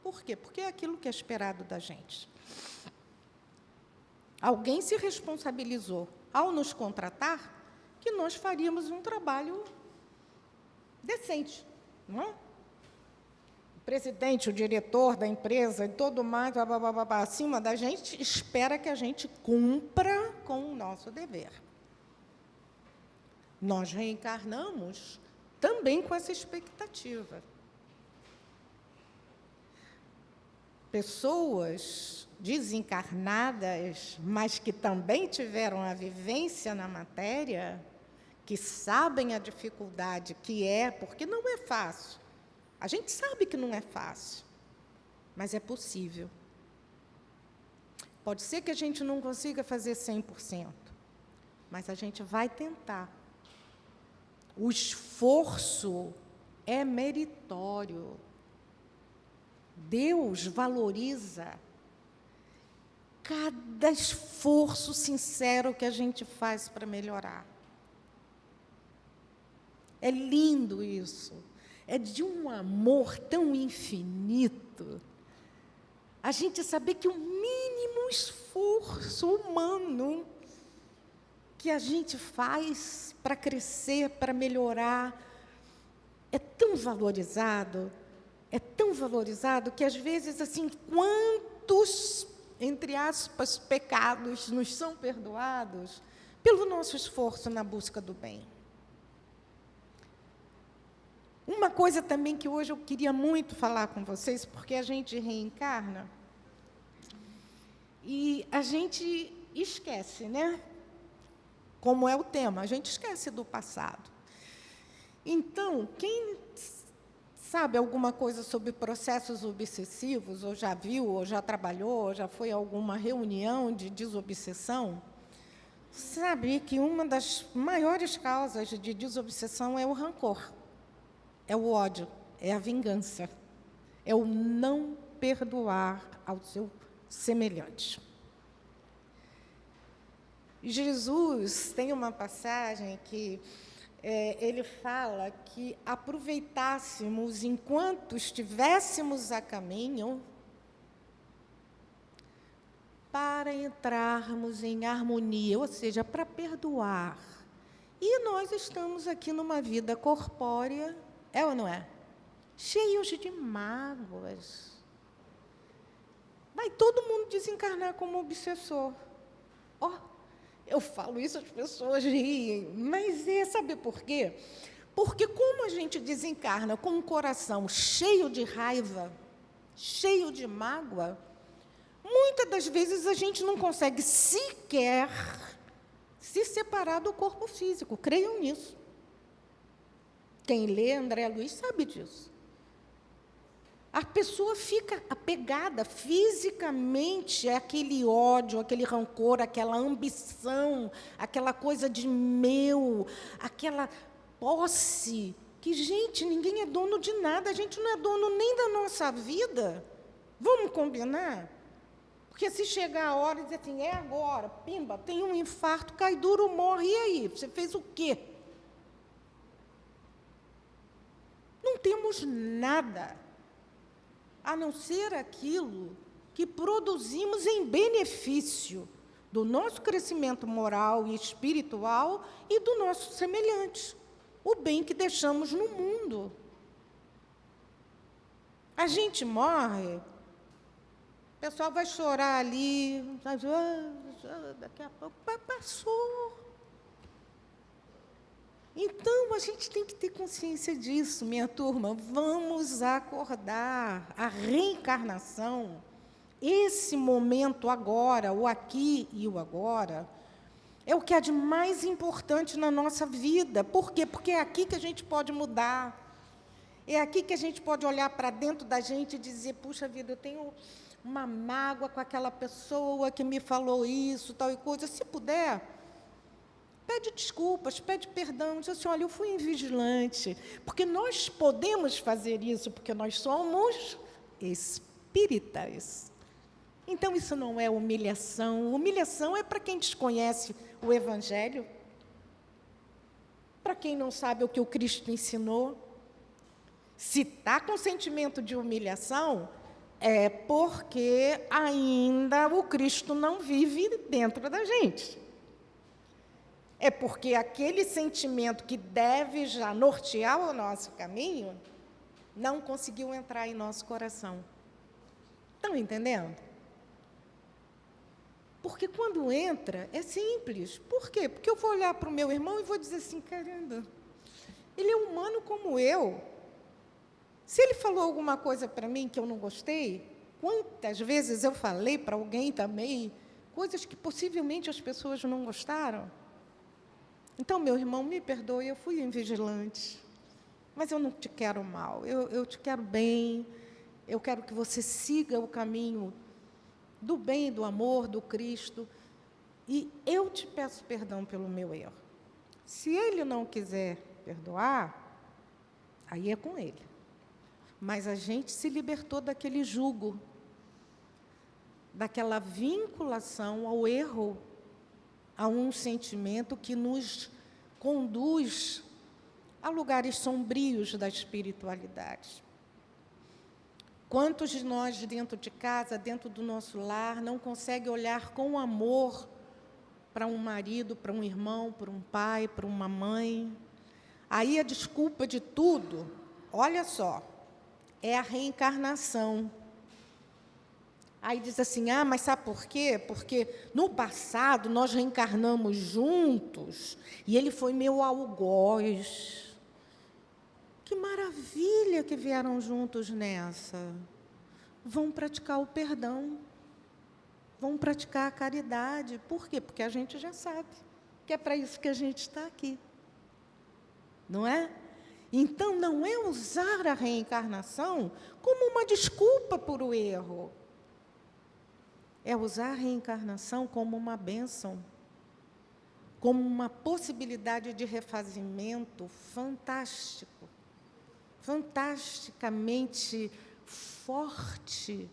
Por quê? Porque é aquilo que é esperado da gente. Alguém se responsabilizou, ao nos contratar, que nós faríamos um trabalho decente, não é? O presidente, o diretor da empresa e todo mais, acima da gente, espera que a gente cumpra com o nosso dever. Nós reencarnamos também com essa expectativa. Pessoas desencarnadas, mas que também tiveram a vivência na matéria, que sabem a dificuldade que é, porque não é fácil. A gente sabe que não é fácil, mas é possível. Pode ser que a gente não consiga fazer 100%, mas a gente vai tentar. O esforço é meritório. Deus valoriza cada esforço sincero que a gente faz para melhorar. É lindo isso. É de um amor tão infinito. A gente saber que o mínimo esforço humano que a gente faz para crescer, para melhorar, é tão valorizado que, às vezes, assim, quantos, entre aspas, pecados nos são perdoados pelo nosso esforço na busca do bem. Uma coisa também que hoje eu queria muito falar com vocês, porque a gente reencarna e a gente esquece, né? Como é o tema, a gente esquece do passado. Então, quem sabe alguma coisa sobre processos obsessivos, ou já viu, ou já trabalhou, ou já foi a alguma reunião de desobsessão, sabe que uma das maiores causas de desobsessão é o rancor, é o ódio, é a vingança, é o não perdoar ao seu semelhante. Jesus tem uma passagem que ele fala que aproveitássemos, enquanto estivéssemos a caminho, para entrarmos em harmonia, ou seja, para perdoar. E nós estamos aqui numa vida corpórea, é ou não é? Cheios de mágoas. Vai todo mundo desencarnar como obsessor. Eu falo isso, as pessoas riem, mas sabe por quê? Porque como a gente desencarna com um coração cheio de raiva, cheio de mágoa, muitas das vezes a gente não consegue sequer se separar do corpo físico, creiam nisso. Quem lê André Luiz sabe disso. A pessoa fica apegada fisicamente àquele ódio, aquele rancor, aquela ambição, aquela coisa de meu, aquela posse, que, gente, ninguém é dono de nada, a gente não é dono nem da nossa vida. Vamos combinar? Porque se chegar a hora e dizer assim, é agora, pimba, tem um infarto, cai duro, morre, e aí? Você fez o quê? Não temos nada a não ser aquilo que produzimos em benefício do nosso crescimento moral e espiritual e do nosso semelhante, o bem que deixamos no mundo. A gente morre, o pessoal vai chorar ali, daqui a pouco, passou. Então, a gente tem que ter consciência disso, minha turma. Vamos acordar. A reencarnação, esse momento agora, o aqui e o agora, é o que há de mais importante na nossa vida. Por quê? Porque é aqui que a gente pode mudar. É aqui que a gente pode olhar para dentro da gente e dizer, puxa vida, eu tenho uma mágoa com aquela pessoa que me falou isso, tal e coisa. Se puder, pede desculpas, pede perdão, diz assim, olha, eu fui invigilante, porque nós podemos fazer isso, porque nós somos espíritas. Então, isso não é humilhação. Humilhação é para quem desconhece o Evangelho, para quem não sabe o que o Cristo ensinou. Se está com sentimento de humilhação, é porque ainda o Cristo não vive dentro da gente. É porque aquele sentimento que deve já nortear o nosso caminho não conseguiu entrar em nosso coração. Estão entendendo? Porque quando entra, é simples. Por quê? Porque eu vou olhar para o meu irmão e vou dizer assim, caramba, ele é humano como eu. Se ele falou alguma coisa para mim que eu não gostei, quantas vezes eu falei para alguém também coisas que possivelmente as pessoas não gostaram? Então, meu irmão, me perdoe, eu fui invigilante, mas eu não te quero mal, eu te quero bem, eu quero que você siga o caminho do bem, do amor, do Cristo, e eu te peço perdão pelo meu erro. Se ele não quiser perdoar, aí é com ele. Mas a gente se libertou daquele jugo, daquela vinculação ao erro, a um sentimento que nos conduz a lugares sombrios da espiritualidade. Quantos de nós, dentro de casa, dentro do nosso lar, não conseguem olhar com amor para um marido, para um irmão, para um pai, para uma mãe? Aí a desculpa de tudo, olha só, é a reencarnação. Aí diz assim, mas sabe por quê? Porque no passado nós reencarnamos juntos e ele foi meu algoz. Que maravilha que vieram juntos nessa. Vão praticar o perdão. Vão praticar a caridade. Por quê? Porque a gente já sabe que é para isso que a gente está aqui. Não é? Então, não é usar a reencarnação como uma desculpa por o erro. É usar a reencarnação como uma bênção, como uma possibilidade de refazimento fantástico, fantasticamente forte,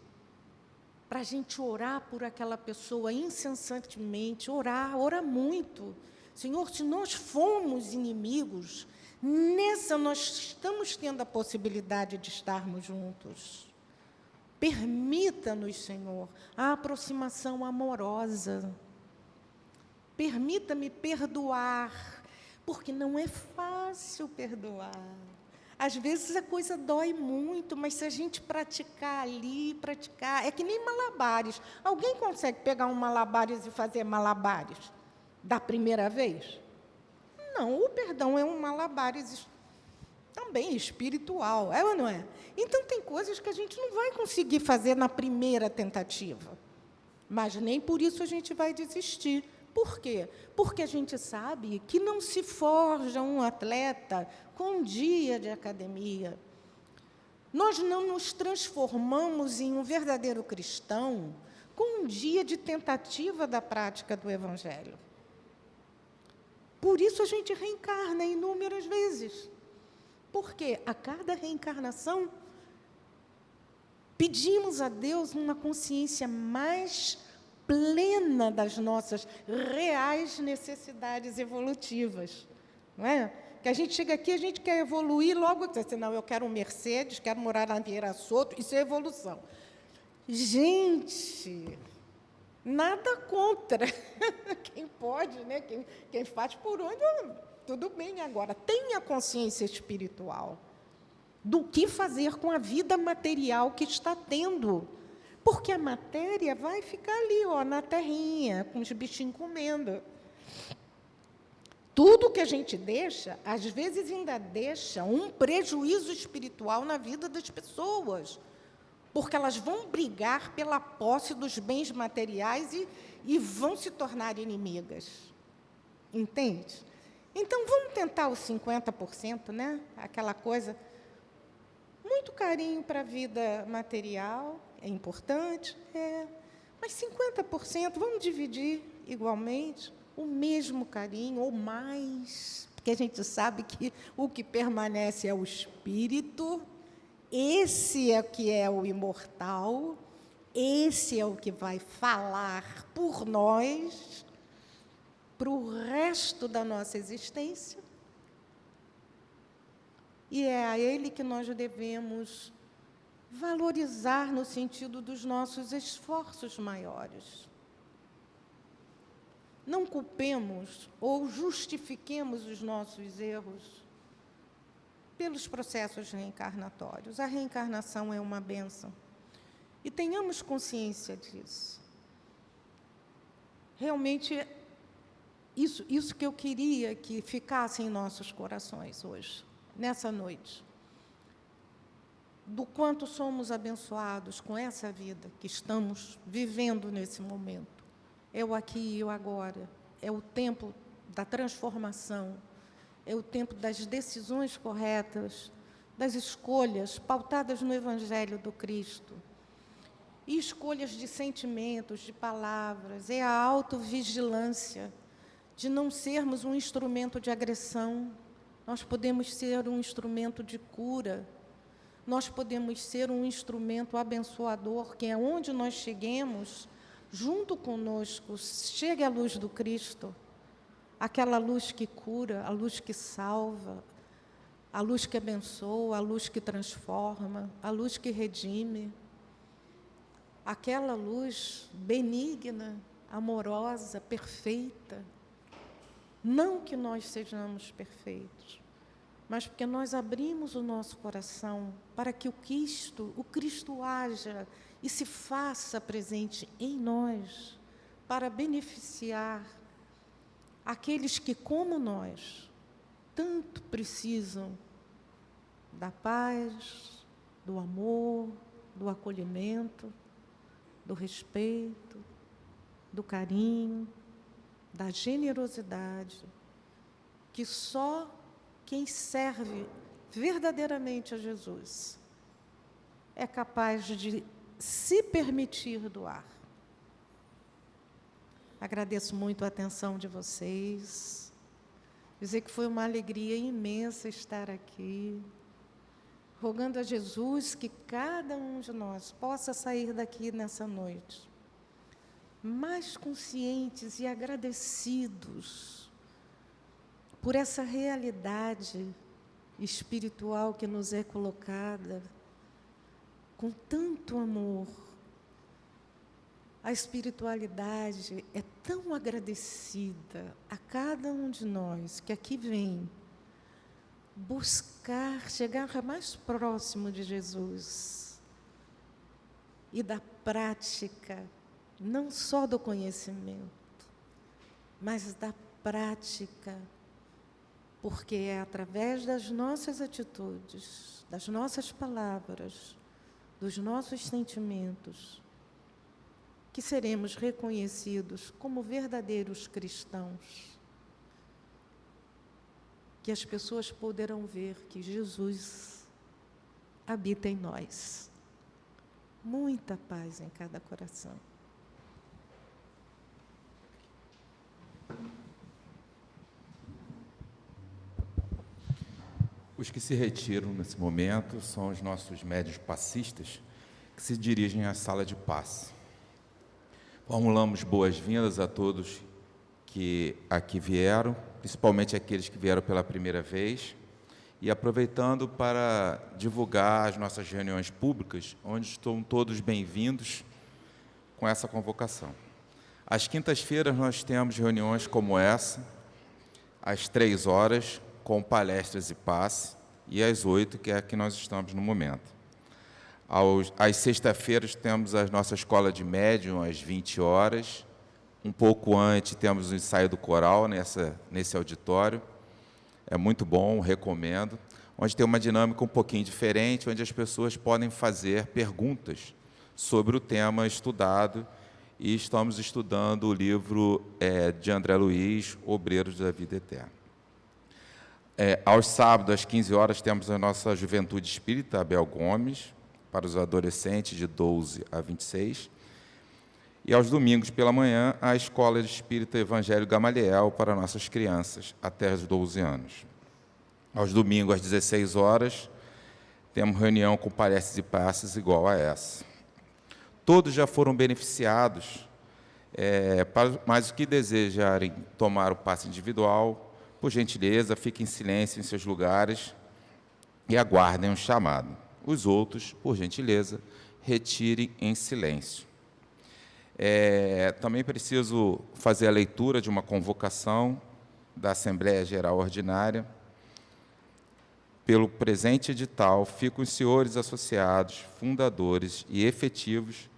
para a gente orar por aquela pessoa incessantemente, orar muito. Senhor, se nós fomos inimigos, nessa nós estamos tendo a possibilidade de estarmos juntos. Permita-nos, Senhor, a aproximação amorosa. Permita-me perdoar, porque não é fácil perdoar. Às vezes a coisa dói muito, mas se a gente praticar ali, é que nem malabares. Alguém consegue pegar um malabares e fazer malabares da primeira vez? Não, o perdão é um malabares também espiritual, é ou não é? Então, tem coisas que a gente não vai conseguir fazer na primeira tentativa, mas nem por isso a gente vai desistir. Por quê? Porque a gente sabe que não se forja um atleta com um dia de academia. Nós não nos transformamos em um verdadeiro cristão com um dia de tentativa da prática do Evangelho. Por isso a gente reencarna inúmeras vezes. Porque a cada reencarnação pedimos a Deus uma consciência mais plena das nossas reais necessidades evolutivas. Não é? Que a gente chega aqui, a gente quer evoluir, logo diz assim, não, eu quero um Mercedes, quero morar na Vieira Soto, isso é evolução. Gente, nada contra. Quem pode, né? Quem faz por onde, tudo bem agora. Tenha consciência espiritual do que fazer com a vida material que está tendo. Porque a matéria vai ficar ali, na terrinha, com os bichinhos comendo. Tudo que a gente deixa, às vezes ainda deixa um prejuízo espiritual na vida das pessoas, porque elas vão brigar pela posse dos bens materiais e vão se tornar inimigas. Entende? Então, vamos tentar os 50%, né? Aquela coisa, muito carinho para a vida material, é importante, mas 50%, vamos dividir igualmente, o mesmo carinho, ou mais, porque a gente sabe que o que permanece é o espírito, esse é o que é o imortal, esse é o que vai falar por nós, para o resto da nossa existência, e é a ele que nós devemos valorizar no sentido dos nossos esforços maiores. Não culpemos ou justifiquemos os nossos erros pelos processos reencarnatórios. A reencarnação é uma bênção. E tenhamos consciência disso. Realmente, isso que eu queria que ficasse em nossos corações hoje, nessa noite. Do quanto somos abençoados com essa vida que estamos vivendo nesse momento. É o aqui e o agora, é o tempo da transformação, é o tempo das decisões corretas, das escolhas pautadas no Evangelho do Cristo. E escolhas de sentimentos, de palavras, é a autovigilância, de não sermos um instrumento de agressão, nós podemos ser um instrumento de cura, nós podemos ser um instrumento abençoador, que aonde nós cheguemos, junto conosco, chegue a luz do Cristo, aquela luz que cura, a luz que salva, a luz que abençoa, a luz que transforma, a luz que redime, aquela luz benigna, amorosa, perfeita. Não que nós sejamos perfeitos, mas porque nós abrimos o nosso coração para que o Cristo haja e se faça presente em nós, para beneficiar aqueles que, como nós, tanto precisam da paz, do amor, do acolhimento, do respeito, do carinho, da generosidade, que só quem serve verdadeiramente a Jesus é capaz de se permitir doar. Agradeço muito a atenção de vocês. Dizer que foi uma alegria imensa estar aqui, rogando a Jesus que cada um de nós possa sair daqui nessa noite mais conscientes e agradecidos por essa realidade espiritual que nos é colocada com tanto amor. A espiritualidade é tão agradecida a cada um de nós que aqui vem buscar chegar mais próximo de Jesus e da prática, não só do conhecimento, mas da prática, porque é através das nossas atitudes, das nossas palavras, dos nossos sentimentos, que seremos reconhecidos como verdadeiros cristãos, que as pessoas poderão ver que Jesus habita em nós. Muita paz em cada coração. Os que se retiram nesse momento são os nossos médios passistas, que se dirigem à sala de passe. Formulamos boas-vindas a todos que aqui vieram, principalmente aqueles que vieram pela primeira vez, e aproveitando para divulgar as nossas reuniões públicas, onde estão todos bem-vindos com essa convocação. Às quintas-feiras nós temos reuniões como essa, às 3h, com palestras e passe, e às 8h, que é a que nós estamos no momento. Às sextas-feiras temos a nossa escola de médium, às 20h. Um pouco antes temos o ensaio do coral nesse auditório. É muito bom, recomendo. Onde tem uma dinâmica um pouquinho diferente, onde as pessoas podem fazer perguntas sobre o tema estudado. E estamos estudando o livro de André Luiz, Obreiros da Vida Eterna. Aos sábados, às 15h, temos a nossa Juventude Espírita, Abel Gomes, para os adolescentes de 12 a 26. E aos domingos pela manhã, a Escola Espírita Evangelho Gamaliel para nossas crianças, até os 12 anos. Aos domingos, às 16h, temos reunião com palestras e passes igual a essa. Todos já foram beneficiados, mas os que desejarem tomar o passe individual, por gentileza, fiquem em silêncio em seus lugares e aguardem o chamado. Os outros, por gentileza, retirem em silêncio. Também preciso fazer a leitura de uma convocação da Assembleia Geral Ordinária. Pelo presente edital, ficam os senhores associados, fundadores e efetivos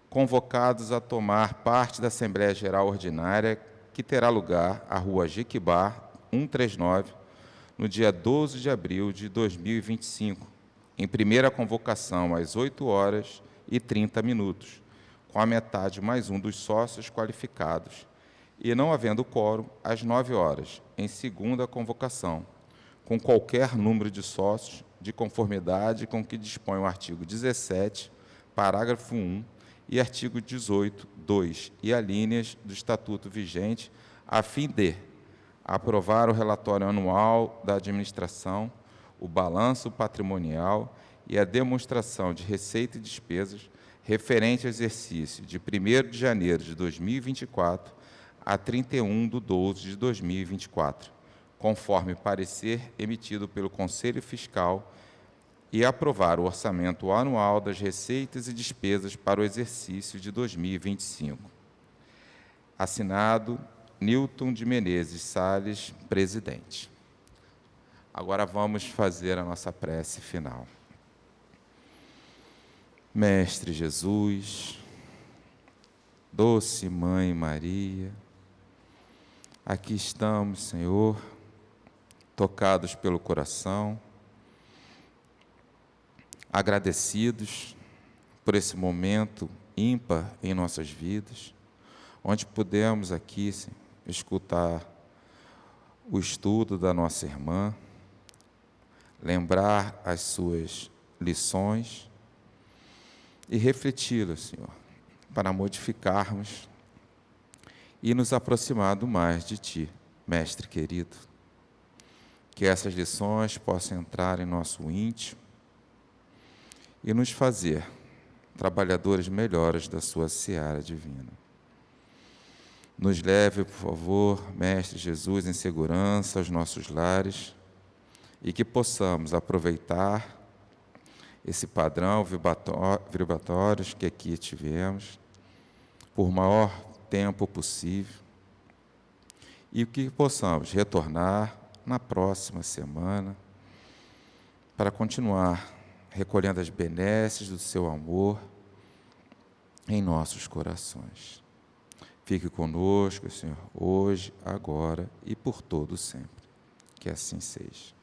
convocados a tomar parte da Assembleia Geral Ordinária, que terá lugar à Rua Jequibá, 139, no dia 12 de abril de 2025, em primeira convocação às 8h30, com a metade mais um dos sócios qualificados, e não havendo quórum, às 9h, em segunda convocação, com qualquer número de sócios, de conformidade com o que dispõe o artigo 17, parágrafo 1, e artigo 18, 2, e alíneas do Estatuto vigente, a fim de aprovar o relatório anual da administração, o balanço patrimonial e a demonstração de receita e despesas referente ao exercício de 1º de janeiro de 2024 a 31/12/2024, conforme parecer emitido pelo Conselho Fiscal, e aprovar o orçamento anual das receitas e despesas para o exercício de 2025. Assinado Nilton de Menezes Sales, presidente. Agora vamos fazer a nossa prece final. Mestre Jesus, doce Mãe Maria, aqui estamos, Senhor, tocados pelo coração, agradecidos por esse momento ímpar em nossas vidas, onde pudemos aqui, Senhor, escutar o estudo da nossa irmã, lembrar as suas lições e refleti-las, Senhor, para modificarmos e nos aproximar mais de Ti, Mestre querido. Que essas lições possam entrar em nosso íntimo e nos fazer trabalhadores melhores da Sua seara divina. Nos leve, por favor, Mestre Jesus, em segurança aos nossos lares e que possamos aproveitar esse padrão vibratórios que aqui tivemos por maior tempo possível e que possamos retornar na próxima semana para continuar recolhendo as benesses do seu amor em nossos corações. Fique conosco, Senhor, hoje, agora e por todo sempre. Que assim seja.